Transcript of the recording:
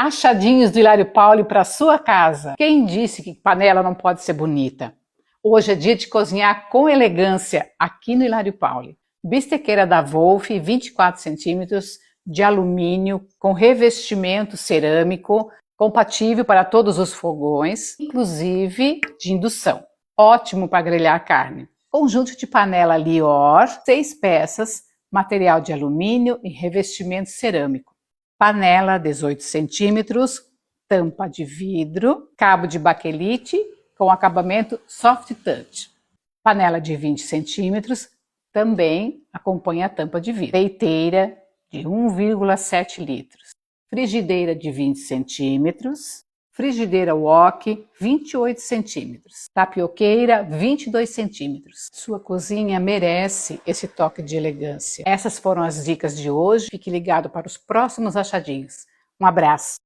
Achadinhos do Hilário Paulo para sua casa. Quem disse que panela não pode ser bonita? Hoje é dia de cozinhar com elegância aqui no Hilário Paulo. Bistequeira da Wolf, 24 centímetros, de alumínio, com revestimento cerâmico, compatível para todos os fogões, inclusive de indução. Ótimo para grelhar carne. Conjunto de panela Lior, 6 peças, material de alumínio e revestimento cerâmico. Panela 18 centímetros, tampa de vidro, cabo de baquelite com acabamento soft touch. Panela de 20 centímetros, também acompanha a tampa de vidro. Leiteira de 1,7 litros. Frigideira de 20 centímetros. Frigideira wok, 28 centímetros. Tapioqueira, 22 centímetros. Sua cozinha merece esse toque de elegância. Essas foram as dicas de hoje. Fique ligado para os próximos achadinhos. Um abraço!